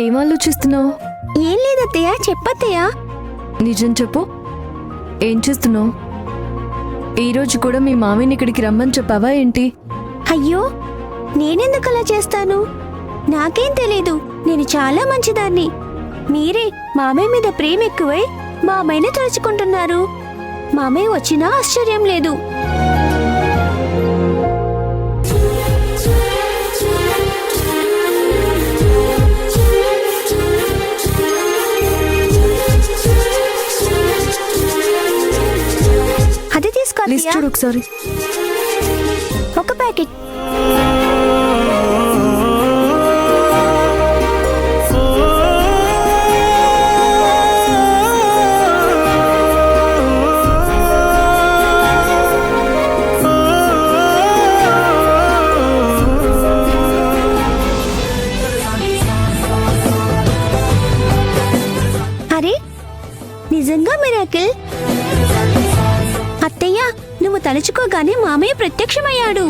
ఏం ఆలోచిస్తున్నావు? ఏం లేదత్తయ్య, చెప్పత్తయ్య. నిజం చెప్పు, ఏం చేస్తున్నావు? ఈరోజు కూడా మీ మామయ్యని ఇక్కడికి రమ్మని చెప్పావా ఏంటి? అయ్యో, నేనెందుకు అలా చేస్తాను? నాకేం తెలీదు, నేను చాలా మంచిదాన్ని. మీరే మామయ్య మీద ప్రేమ ఎక్కువై మామయ్యని తలుచుకుంటున్నారు. మామయ్య వచ్చినా ఆశ్చర్యం లేదు. అది తీసుకో లిస్ట్ చూడు ఒకసారి. ఒక ప్యాకెట్. అరే, నిజంగా మిరాకిల్. అత్తయ్య, నువ్వు తలుచుకోగానే మామయ్య ప్రత్యక్షమయ్యాడు.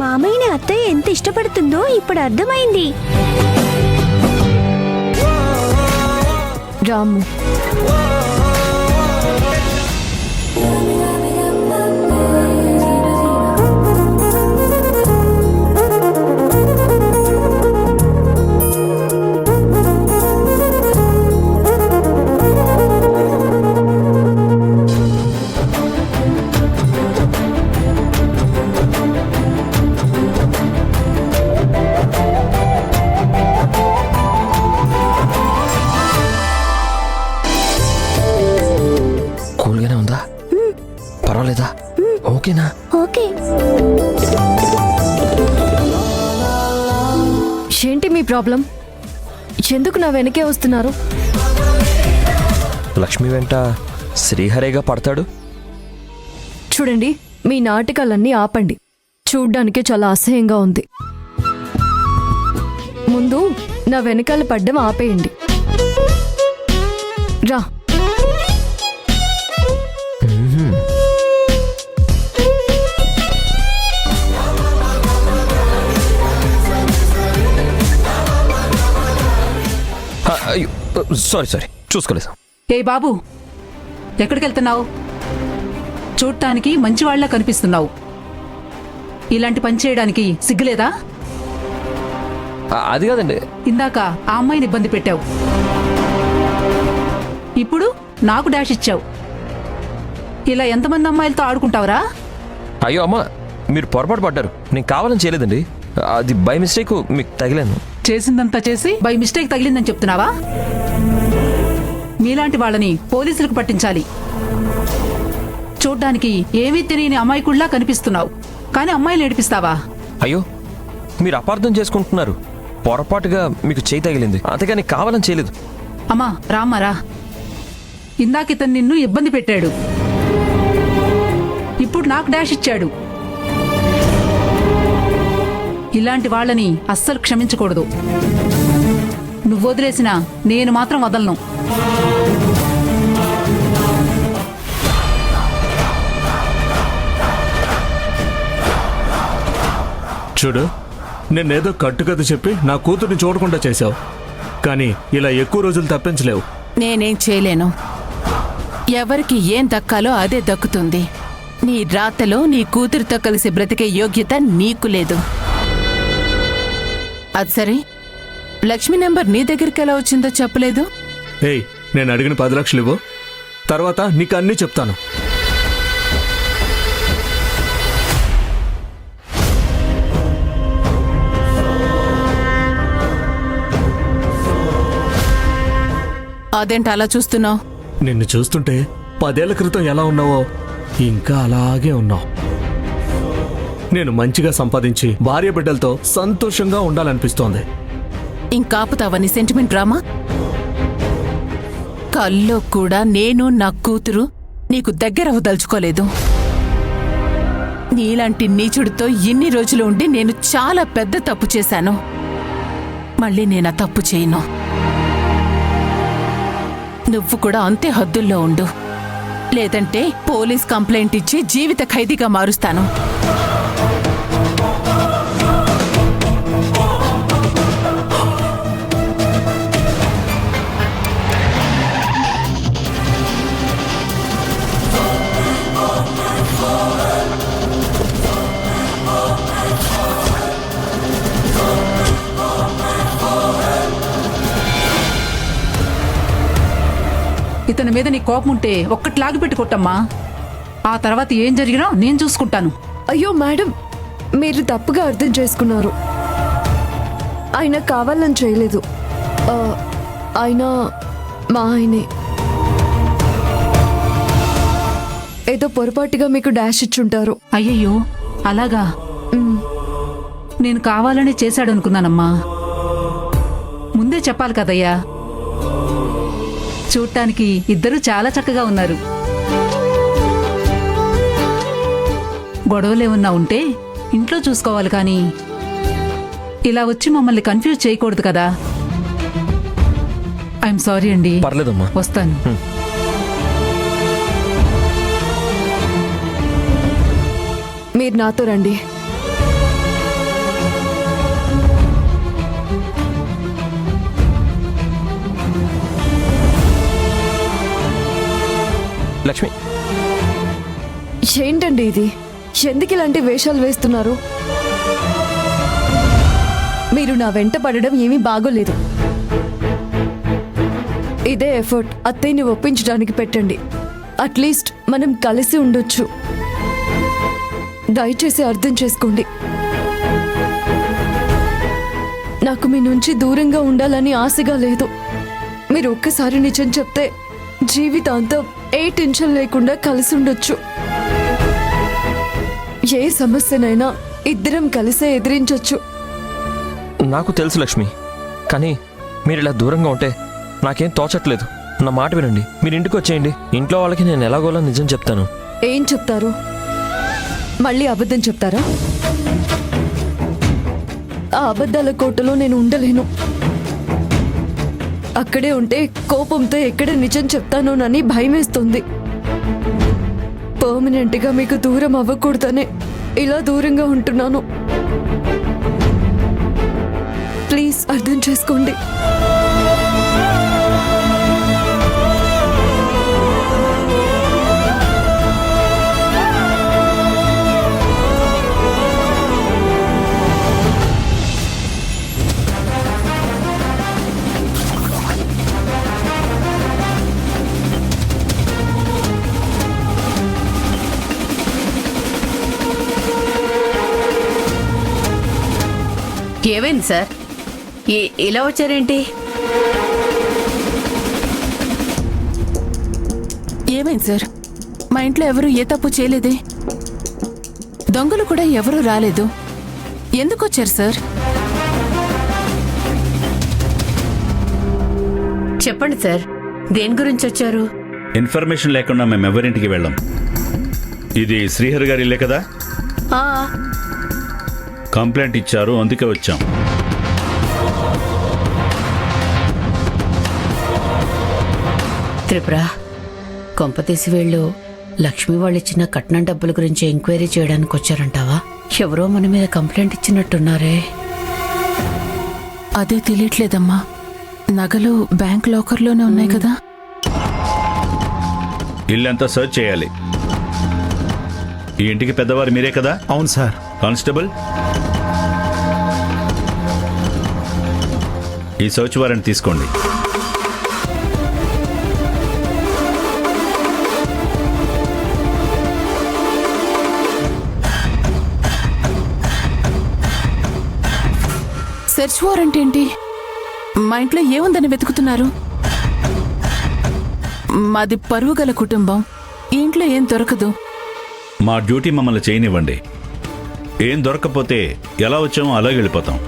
మామయ్యని అత్తయ్య ఎంత ఇష్టపడుతుందో ఇప్పుడు అర్థమైంది. రాము, కూల్గానే ఉందా? పర్వాలేదా? ఓకేనా? ఓకే. ఏంటి మీ ప్రాబ్లం? ఎందుకు నా వెనకే వస్తున్నారు? లక్ష్మి వెంట శ్రీహరేగా పడతాడు. చూడండి, మీ నాటకాలన్నీ ఆపండి. చూడ్డానికే చాలా అసహ్యంగా ఉంది. ముందు నా వెనకాల పడ్డం ఆపేయండి. రా. అయ్యో, సారీ చూసుకోలేదు. ఏ బాబు, ఎక్కడికి వెళ్తున్నావు? చూడటానికి మంచివాళ్లా కనిపిస్తున్నావు. ఇలాంటి పని చేయడానికి సిగ్గులేదా? అది కాదండి. ఇందాక ఆ అమ్మాయిని ఇబ్బంది పెట్టావు, ఇప్పుడు నాకు డాష్ ఇచ్చావు. ఇలా ఎంతమంది అమ్మాయిలతో ఆడుకుంటావురా? అయ్యో అమ్మా, మీరు పొరపాటు పడ్డారు. నేను కావాలని చేయలేదండి. అది బై మిస్టేక్ మీకు తగిలాను. చేసిందంతా చేసి బై మిస్టేక్ తగిలిందని చెప్తున్నావా? మీలాంటి వాళ్ళని పోలీసులకు పట్టించాలి. చూడ్డానికి ఏమీ తెలియని అమాయకుల్లా కనిపిస్తున్నావు, కానీ అమ్మాయిలు ఏడిపిస్తావా? అయ్యో, మీరు అపార్థం చేసుకుంటున్నారు. పొరపాటుగా మీకు చేయి తగిలింది, అంతేగాని కావాలని చేయలేదు. అమ్మా రామారా, ఇందాకితను నిన్ను ఇబ్బంది పెట్టాడు, ఇప్పుడు నాకు డాష్ ఇచ్చాడు. ఇలాంటి వాళ్ళని అస్సలు క్షమించకూడదు. నువ్వు వదిలేసినా నేను మాత్రం వదలను. చూడు, నిన్నేదో కట్టుకథ చెప్పి నా కూతుర్ని చూడకుండా చేశావు, కానీ ఇలా ఎక్కువ రోజులు తప్పించలేవు. నేనేం చేయలేను. ఎవరికి ఏం దక్కాలో అదే దక్కుతుంది. నీ రాతలో నీ కూతురుతో కలిసి బ్రతికే యోగ్యత నీకు లేదు. అది సరే, లక్ష్మి నెంబర్ నీ దగ్గరికి ఎలా వచ్చిందో చెప్పలేదు. ఏయ్, నేను అడిగిన 10 లక్షలు ఇవ్వు, తర్వాత నీకు అన్నీ చెప్తాను. అదేంటి అలా చూస్తున్నావు? నిన్ను చూస్తుంటే 10 ఏళ్ల క్రితం ఎలా ఉన్నావో ఇంకా అలాగే ఉన్నావు. నేను మంచిగా సంపాదించి భార్య బిడ్డలతో సంతోషంగా ఉండాలనిపిస్తోంది. ఇంకాపుతావా నీ సెంటిమెంట్ డ్రామా? కల్లో కూడా నేను నా కూతురు నీకు దగ్గరవదలుచుకోలేదు. నీలాంటి నీచుడితో ఇన్ని రోజులు ఉండి నేను చాలా పెద్ద తప్పు చేశాను. మళ్ళీ నేను తప్పు చేయను. నువ్వు కూడా అంతే హద్దుల్లో ఉండు. లేదంటే పోలీస్ కంప్లైంట్ ఇచ్చి జీవిత ఖైదీగా మారుస్తాను. ఇతని మీద నీ కోపం ఉంటే ఒక్కటి లాగి పెట్టుకోట్టమ్మా. ఆ తర్వాత ఏం జరిగినా నేను చూసుకుంటాను. అయ్యో మేడం, మీరు తప్పుగా అర్థం చేసుకున్నారు. ఆయన కావాలని చేయలేదు. ఆయన మా ఆయనే. ఏదో పొరపాటుగా మీకు డాష్ ఇచ్చుంటారు. అయ్యయ్యో అలాగా? నేను కావాలనే చేశాడనుకున్నానమ్మా. ముందే చెప్పాలి కదయ్యా. చూడటానికి ఇద్దరూ చాలా చక్కగా ఉన్నారు. గొడవలేమన్నా ఉంటే ఇంట్లో చూసుకోవాలి కానీ ఇలా వచ్చి మమ్మల్ని కన్ఫ్యూజ్ చేయకూడదు కదా. ఐఎమ్ సారీ అండి. పర్లేదమ్మా. వస్తాను. మీరు నాతో రండి. లక్ష్మి, ఏంటండి ఇది? ఎందుకు ఇలాంటి వేషాలు వేస్తున్నారు? మీరు నా వెంట పడడం ఏమీ బాగోలేదు. ఇదే ఎఫర్ట్ అత్తయ్యని ఒప్పించడానికి పెట్టండి. అట్లీస్ట్ మనం కలిసి ఉండొచ్చు. దయచేసి అర్థం చేసుకోండి. నాకు మీ నుంచి దూరంగా ఉండాలని ఆశగా లేదు. మీరు ఒక్కసారి నిజం చెప్తే జీవితాంతం ఏ టెన్షన్ లేకుండా కలిసి ఉండొచ్చు. ఏ సమస్యనైనా ఇద్దరం కలిసే ఎదిరించొచ్చు. నాకు తెలుసు లక్ష్మి, కానీ మీరు ఇలా దూరంగా ఉంటే నాకేం తోచట్లేదు. నా మాట వినండి. మీరు ఇంటికి వచ్చేయండి. ఇంట్లో వాళ్ళకి నేను ఎలాగోలా నిజం చెప్తాను. ఏం చెప్తారు? మళ్ళీ అబద్ధం చెప్తారా? ఆ అబద్ధాల కోటలో నేను ఉండలేను. అక్కడే ఉంటే కోపంతో ఎక్కడ నిజం చెప్తానోనని భయమేస్తుంది. పర్మనెంట్గా మీకు దూరం అవ్వకూడదనే ఇలా దూరంగా ఉంటున్నాను. ప్లీజ్ అర్థం చేసుకోండి. ఏమైంది సార్? ఇలా వచ్చారేంటి? ఏమైంది సార్? మా ఇంట్లో ఎవరూ ఏ తప్పు చేయలేదే. దొంగలు కూడా ఎవరూ రాలేదు. ఎందుకు వచ్చారు సార్? చెప్పండి సార్, దేని గురించి వచ్చారు? ఇన్ఫర్మేషన్ లేకుండా మేము ఎవరింటికి వెళ్ళాం. ఇది శ్రీహరి గారి ఇల్లే కదా? కంప్లైంట్ ఇచ్చారు, అందుకే వచ్చాం. త్రిపుర, కొంపతీసి వీళ్ళు లక్ష్మి వాళ్ళు ఇచ్చిన కట్నం డబ్బుల గురించి ఎంక్వైరీ చేయడానికి వచ్చారంటావా? ఎవరో మన మీద కంప్లైంట్ ఇచ్చినట్టున్నారే. అదే తెలియట్లేదమ్మా. నగలు బ్యాంక్ లాకర్లోనే ఉన్నాయి కదా. ఇల్లంతా సర్చ్ చేయాలి. ఈ ఇంటికి పెద్దవారు మీరే కదా? అవును సార్. కానిస్టేబుల్, ఈ సర్చ్ వారెంట్ తీసుకోండి. సెర్చ్ వారెంట్ ఏంటి? మా ఇంట్లో ఏముందని వెతుకుతున్నారు? మాది పరువు గల కుటుంబం. ఈ ఇంట్లో ఏం దొరకదు. మా డ్యూటీ మమ్మల్ని చేయనివ్వండి. ఏం దొరకకపోతే ఎలా వచ్చామో అలాగే వెళ్ళిపోతాం.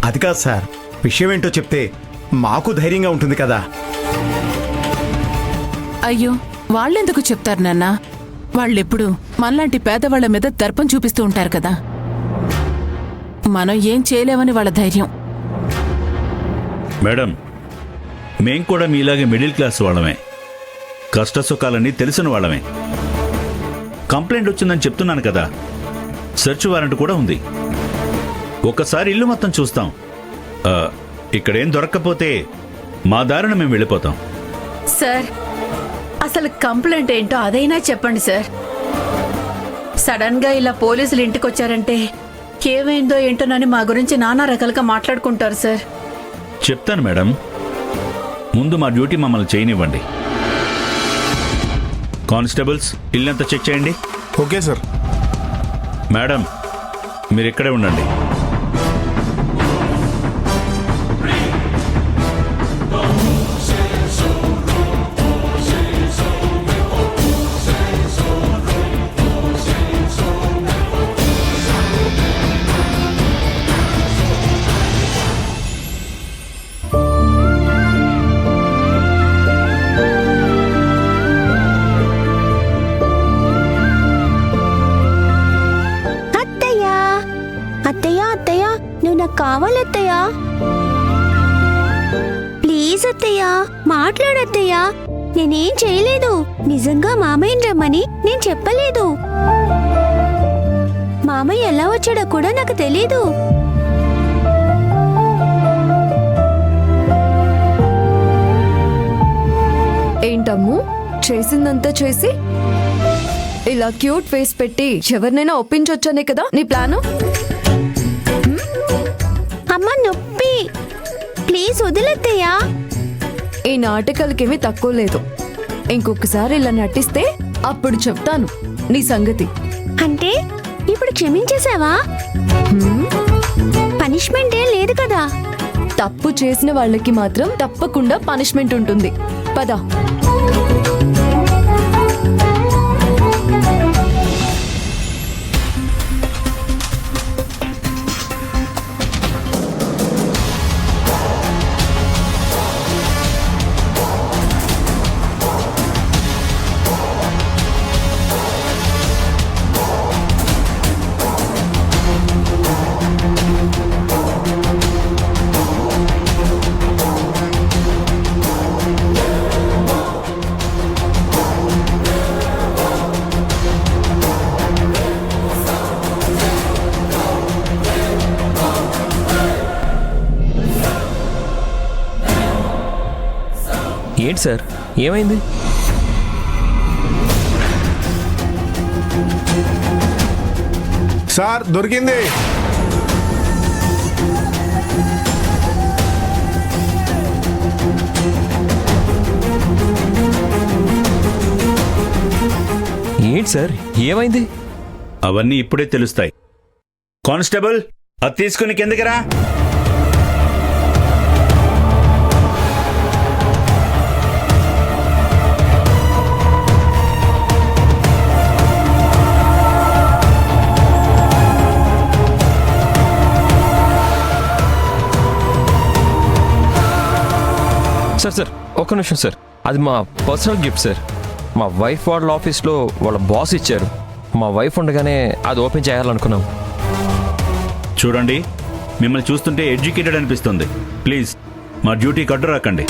అది కాదు సార్, విషయం ఏంటో చెప్తే మాకు ధైర్యంగా ఉంటుంది కదా. అయ్యో, వాళ్ళెందుకు చెప్తారు నాన్న? వాళ్ళెప్పుడు మనలాంటి పేదవాళ్ల మీద దర్పం చూపిస్తూ ఉంటారు కదా. మనం ఏం చేయలేమని వాళ్ళ ధైర్యం. మేడం, మేం కూడా మీలాగే మిడిల్ క్లాస్ వాళ్ళమే. కష్టసుఖాలన్నీ తెలిసిన వాళ్ళమే. కంప్లైంట్ వచ్చిందని చెప్తున్నాను కదా, సెర్చ్ వారెంట్ కూడా ఉంది. ఒక్కసారి ఇల్లు మొత్తం చూస్తాం. ఇక్కడేం దొరక్కపోతే మా దారిన మేము వెళ్ళిపోతాం. సార్ అసలు కంప్లైంట్ ఏంటో అదైనా చెప్పండి సార్. సడన్ గా ఇలా పోలీసులు ఇంటికి వచ్చారంటే ఏమైందో ఏంటోనని మా గురించి నానా రకాలుగా మాట్లాడుకుంటారు సార్. చెప్తాను మేడం, ముందు మా డ్యూటీ మమ్మల్ని చేయనివ్వండి. కానిస్టేబుల్స్, ఇల్లంతా చెక్ చేయండి. Okay sir. మేడం, మీరు ఇక్కడే ఉండండి. అత్తయ్యా అత్తయ్యా అత్తయ్యా, నువ్వు నాకు కావాలత్తయ్యా. ప్లీజ్ అత్తయ్యా, మాట్లాడత్తయ్యా. నేనేం చేయలేదు. నిజంగా మామయ్యని రమ్మని నేను చెప్పలేదు. మామయ్య ఎలా వచ్చాడో కూడా నాకు తెలీదు. ఏంటమ్ము, చేసిందంతా చేసి ఇలా క్యూట్ ఫేస్ పెట్టి ఎవరినైనా ఒప్పించొచ్చనే కదా నీ ప్లాను? అమ్మ నొప్పి, ప్లీజ్ వదిలేత్తయ్యా. ఈ నాటకాలకేమీ తక్కువ లేదు. ఇంకొకసారి ఇలా నటిస్తే అప్పుడు చెప్తాను నీ సంగతి. అంటే ఇప్పుడు క్షమించేసావా? పనిష్మెంట్ ఏం లేదు కదా? తప్పు చేసిన వాళ్ళకి మాత్రం తప్పకుండా పనిష్మెంట్ ఉంటుంది. పద. ఏంటి సార్, ఏమైంది? సార్ దొరికింది. ఏంటి సార్, ఏమైంది? అవన్నీ ఇప్పుడే తెలుస్తాయి. కానిస్టేబుల్, అది తీసుకుని కిందకి రా. సార్ సార్ ఒక్క నిమిషం సార్, అది మా పర్సనల్ గిఫ్ట్ సార్. మా వైఫ్ వాళ్ళ ఆఫీస్లో వాళ్ళ బాస్ ఇచ్చారు. మా వైఫ్ ఉండగానే అది ఓపెన్ చేయాలనుకున్నాం. చూడండి, మిమ్మల్ని చూస్తుంటే ఎడ్యుకేటెడ్ అనిపిస్తుంది. ప్లీజ్ మా డ్యూటీ కడ్డు రాకండి.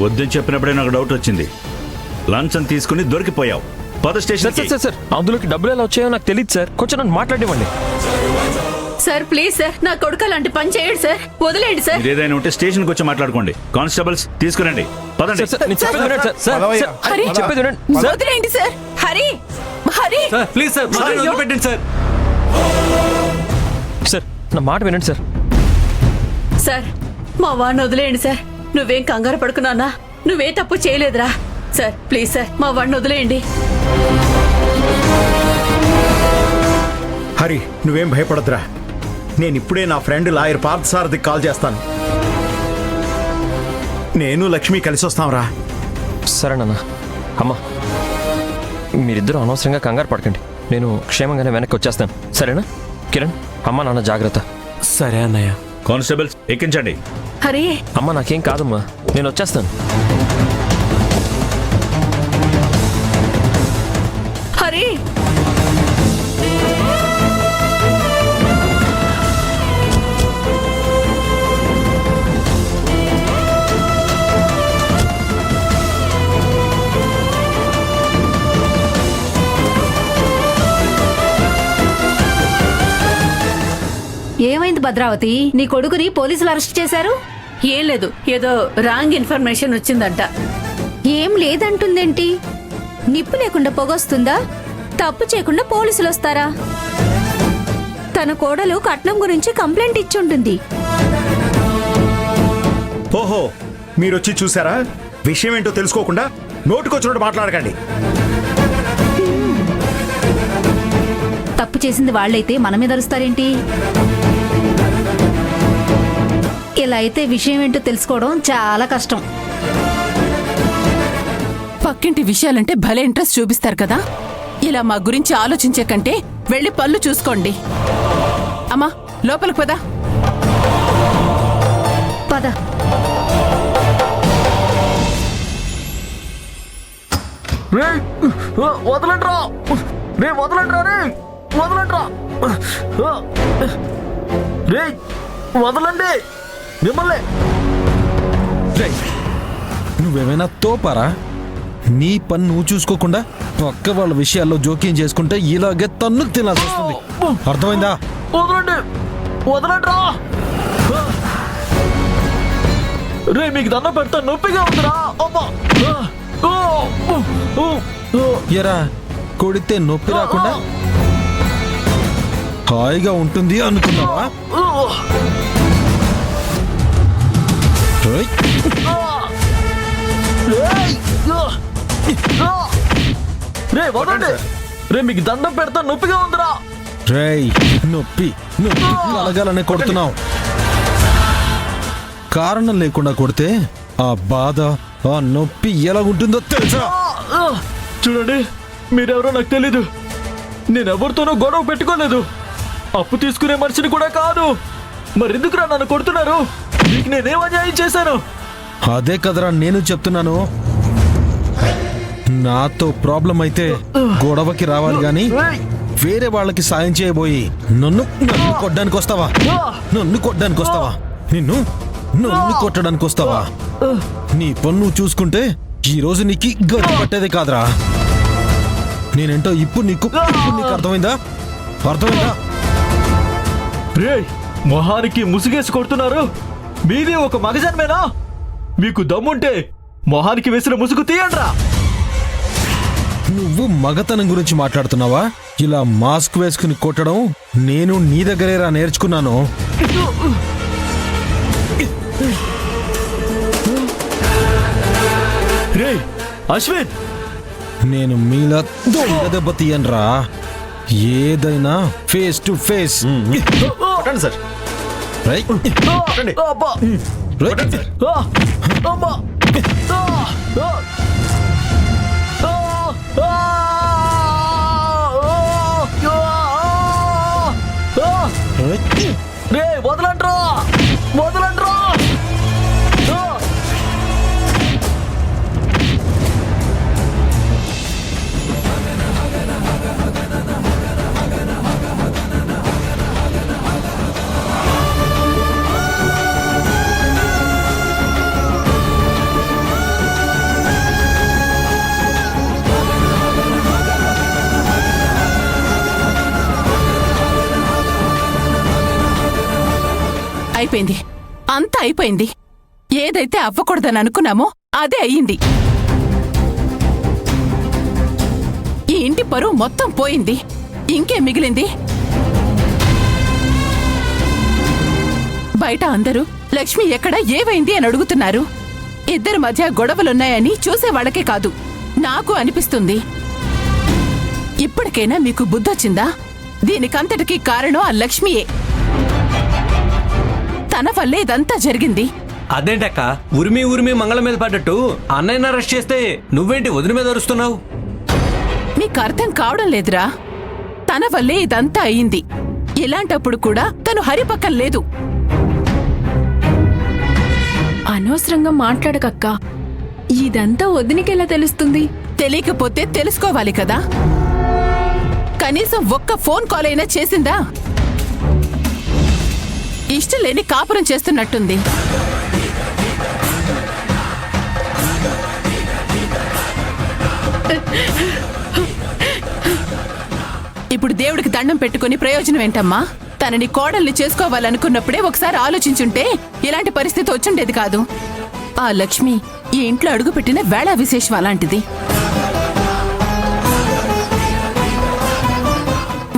వద్దని చెప్పినప్పుడే నాకు డౌట్ వచ్చింది. లంచం తీసుకుని దొరికిపోయావు. పద స్టేషన్. సార్ సార్ సార్, అందులోకి డబ్బులు ఎలా వచ్చాయో నాకు తెలియదు సార్. కొంచెం నన్ను మాట్లాడివ్వండి సార్. ప్లీజ్ సార్, నా కొడుకు అలాంటి పని చేయడు సార్. వదిలేండి సార్. ఏదైనా ఉంటే స్టేషన్కి వచ్చి మాట్లాడుకోండి. కానిస్టేబుల్స్ తీసుకురండి. పదండి. సార్, నేను చెప్పేది వినండి సార్. సార్, పదవయ్యా. సార్, హరి, చెప్పేది వినండి సార్. వదిలేండి sir. Hari, Hari, please sir, పెట్టండి సార్. సార్, నా మాట వినండి సార్. సార్ మా వాడిని వదిలేయండి సార్. నువ్వేం కంగారు పడుకున్నానా? నువ్వే తప్పు చేయలేదురా. సార్ ప్లీజ్ సార్, మా వాడిని వదిలేయండి. హరి, నువ్వేం భయపడద్దురా. నేను ఇప్పుడే నా ఫ్రెండ్ లాయర్ పార్థసారథికి కాల్ చేస్తాను. నేను లక్ష్మి కలిసి వస్తాంరా. సరేనన్నా. అమ్మా, మీరిద్దరూ అనవసరంగా కంగారు పడకండి. నేను క్షేమంగానే వెనక్కి వచ్చేస్తాను. సరేనా? కిరణ్, అమ్మ నాన్న జాగ్రత్త. సరే అన్నయ్య. కానిస్టేబుల్స్ ఎక్కించండి. హరి, అమ్మ నాకేం కాదమ్మా, నేను వచ్చేస్తాను. హరి, ఏమైంది భద్రావతి? నీ కొడుకుని పోలీసులు అరెస్ట్ చేశారు? ఏం లేదు, ఏదో రాంగ్ ఇన్ఫర్మేషన్ వచ్చిందంట. ఏం లేదంటుందేంటి? నిప్పు లేకుండా పొగొస్తుందా? తప్పు చేయకుండా పోలీసులు వస్తారా? తన కోడలు కట్నం గురించి కంప్లైంట్ ఇచ్చుంటుంది. ఓహో, మీరొచ్చి చూసారా? విషయం ఏంటో తెలుసుకోకుండా నోటుకొచ్చినట్టు మాట్లాడకండి. తప్పు చేసింది వాళ్ళైతే మన మీద అరుస్తారేంటి? ఇలా అయితే విషయం ఏంటో తెలుసుకోవడం చాలా కష్టం. పక్కింటి విషయాలంటే భలే ఇంట్రెస్ట్ చూపిస్తారు కదా. ఇలా మా గురించి ఆలోచించే కంటే వెళ్ళి పళ్ళు చూసుకోండి. అమ్మా, లోపలికి పదా. పద. వదలండ్రా, రే వదలండ్రా, రే వదలండ్రా, రే వదలండి మిమ్మల్ని. నువ్వేమైనా తోపారా? నీ పని నువ్వు చూసుకోకుండా పక్క వాళ్ళ విషయాల్లో జోక్యం చేసుకుంటే ఇలాగే తన్నుకు తినాల్సి వస్తుంది. అర్థమైందా? వదలండి, వదలండ్రా. రే మీకు దండం పెడతా, నొప్పిగా ఉందిరా. అమ్మా, ఎరా కొడితే నొప్పి రాకుండా హాయిగా ఉంటుంది అనుకున్నావా? రే వదలండి, రే మీకు దండం పెడతా, నొప్పిగా ఉందిరా. రేయ్, నొప్పి నొప్పి కలగాలనే కొడుతున్నావు. కారణం లేకుండా కొడితే ఆ బాధ, ఆ నొప్పి ఎలా ఉంటుందో తెలుసా? చూడండి, మీరెవరో నాకు తెలీదు. నేనెవరితోనూ గొడవ పెట్టుకోలేదు. అప్పు తీసుకునే మనిషిని కూడా కాదు. మరెందుకురా నన్ను కొడుతున్నారు? మీకు నేనేం అన్యాయం చేశాను? అదే కదరా నేను చెప్తున్నాను. నాతో ప్రాబ్లం అయితే గొడవకి రావాలి గాని వేరే వాళ్ళకి సాయం చేయబోయి నన్ను కొట్టడానికి వస్తావా? నన్ను కొట్టడానికి వస్తావా? నన్ను కొట్టడానికి వస్తావా? నీ పన్ను చూసుకుంటే ఈ రోజు నీకు గది పట్టేదే కాదురా. నేనేంటో ఇప్పుడు నీకు అర్థమైందా? అర్థమైందా? రే, మొహానికి ముసుగేసి కొడుతున్నారు. మీది ఒక మగజన్మేనా? మీకు దమ్ముంటే మొహానికి వేసిన ముసుగు తీయండ్రా. నువ్వు మగతనం గురించి మాట్లాడుతున్నావా? ఇలా మాస్క్ వేసుకుని కొట్టడం నేను నీ దగ్గరేరా నేర్చుకున్నాను. రే అశ్విన్, నేను మీలా దొంగ దెబ్బ తీయనురా. ఏదైనా face to face. Sir right. అబ్బా, రైట్. అమ్మా, రే వదలండ్రా, వదలండ్రా. అయిపోయింది, అంతా అయిపోయింది. ఏదైతే అవ్వకూడదని అనుకున్నామో అదే అయ్యింది. ఈ ఇంటి పరువు మొత్తం పోయింది. ఇంకేం మిగిలింది? బయట అందరూ లక్ష్మి ఎక్కడ ఏవైంది అని అడుగుతున్నారు. ఇద్దరి మధ్య గొడవలున్నాయని చూసే వాళ్ళకే కాదు, నాకు అనిపిస్తుంది. ఇప్పటికైనా మీకు బుద్ధొచ్చిందా? దీనికంతటికీ కారణం ఆ లక్ష్మియే. తన వల్లే ఇదంతా జరిగింది. అదేంటక్క ఉరిమి మంగళం మీద పడ్డట్టు అన్నయ్యని అరెస్ట్ చేస్తే నువ్వేంటి వదిలి మీద అరుస్తున్నావు? నీకు అర్థం కావడం లేదురా. తన వల్లే ఇదంతా అయింది. ఇలాంటప్పుడు కూడా తను హరి పక్కన లేదు. అనవసరంగా మాట్లాడకక్క. ఇదంతా వదినికెలా తెలుస్తుంది? తెలియకపోతే తెలుసుకోవాలి కదా. కనీసం ఒక్క ఫోన్ కాల్ అయినా చేసిందా? ఇష్టం లేని కాపురం చేస్తున్నట్టుంది. ఇప్పుడు దేవుడికి దండం పెట్టుకుని ప్రయోజనం ఏంటమ్మా? తనని కోడల్ని చేసుకోవాలనుకున్నప్పుడే ఒకసారి ఆలోచించుంటే ఇలాంటి పరిస్థితి వచ్చుండేది కాదు. ఆ లక్ష్మి ఈ ఇంట్లో అడుగుపెట్టిన వేళ విశేషం అలాంటిది.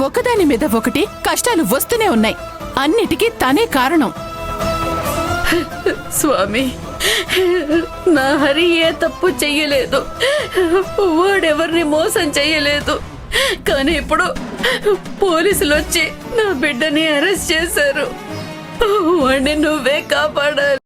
ఒకదాని మీద ఒకటి కష్టాలు వస్తూనే ఉన్నాయి. అన్నిటికీ తనే కారణం. స్వామి, నా హరి ఏ తప్పు చెయ్యలేదు, వాడెవరిని మోసం చెయ్యలేదు. కానీ ఇప్పుడు పోలీసులు వచ్చి నా బిడ్డని అరెస్ట్ చేశారు. వాడిని నువ్వే కాపాడాలి.